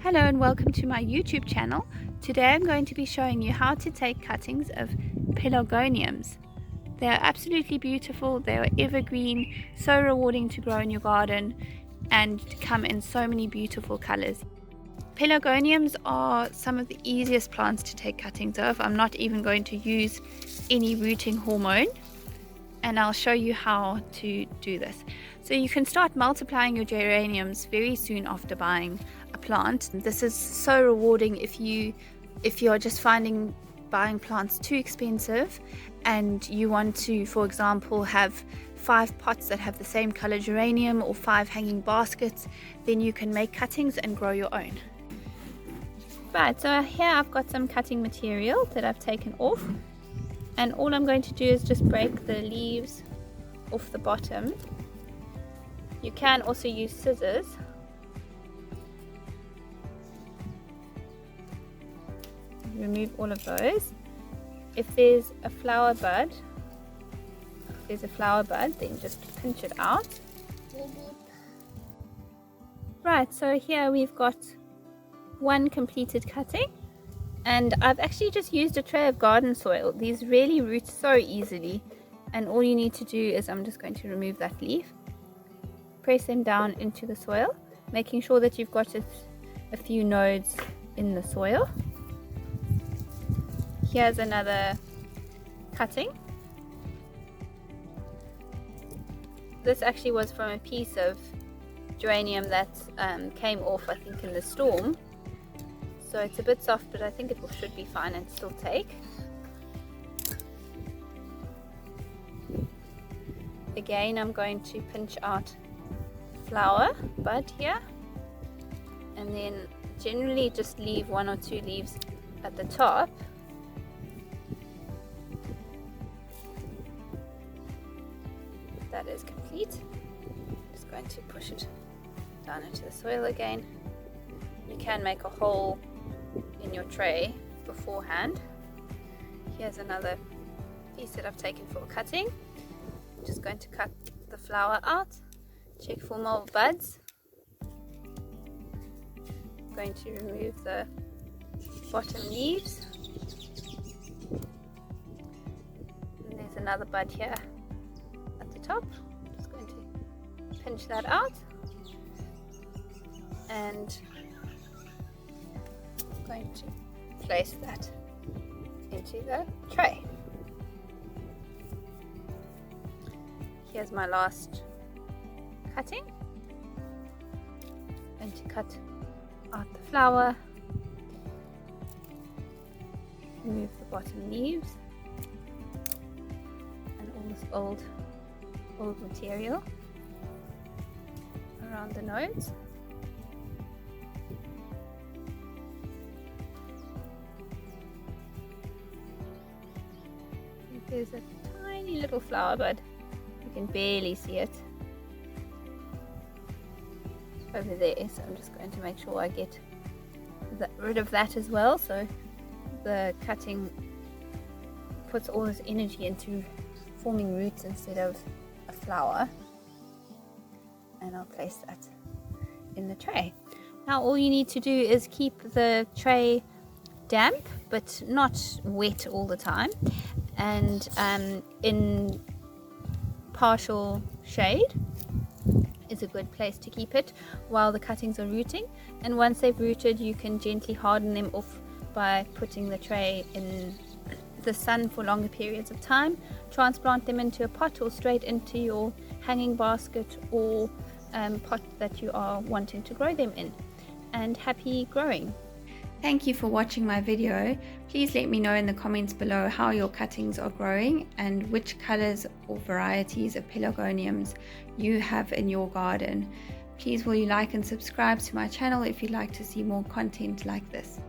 Hello and welcome to my YouTube channel. Today I'm going to be showing you how to take cuttings of pelargoniums. They are absolutely beautiful, they are evergreen, so rewarding to grow in your garden and come in so many beautiful colors. Pelargoniums are some of the easiest plants to take cuttings of. I'm not even going to use any rooting hormone, and I'll show you how to do this. So you can start multiplying your geraniums very soon after buying a plant. This is so rewarding if you are just finding buying plants too expensive and you want to, for example, have 5 pots that have the same color geranium or 5 hanging baskets. Then you can make cuttings and grow your own. Right, so here I've got some cutting material that I've taken off, and all I'm going to do is just break the leaves off the bottom. You can also use scissors. Remove all of those. If there's a flower bud, then just pinch it out. Right, so here we've got one completed cutting, and I've actually just used a tray of garden soil. These really root so easily, and all you need to do is, I'm just going to remove that leaf, press them down into the soil, making sure that you've got a few nodes in the soil. Here's another cutting. This actually was from a piece of geranium that came off, I think, in the storm. So it's a bit soft, but I think it should be fine and still take. Again, I'm going to pinch out flower bud here, and then generally just leave 1 or 2 leaves at the top. That is complete. Just going to push it down into the soil again. You can make a hole in your tray beforehand. Here's another piece that I've taken for cutting. I'm just going to cut the flower out, check for more buds. I'm going to remove the bottom leaves. And there's another bud here at the top. I'm just going to pinch that out, and I'm going to place that into the tray. Here's my last cutting. I'm going to cut out the flower, remove the bottom leaves and all this old material around the nodes. There's a tiny little flower bud. You can barely see it over there, so I'm just going to make sure I get rid of that as well, so the cutting puts all this energy into forming roots instead of a flower. And I'll place that in the tray. Now all you need to do is keep the tray damp but not wet all the time, and in partial shade is a good place to keep it while the cuttings are rooting. And once they've rooted, you can gently harden them off by putting the tray in the sun for longer periods of time. Transplant them into a pot or straight into your hanging basket or pot that you are wanting to grow them in. And happy growing! Thank you for watching my video. Please let me know in the comments below how your cuttings are growing and which colors or varieties of pelargoniums you have in your garden. Please will you like and subscribe to my channel if you'd like to see more content like this.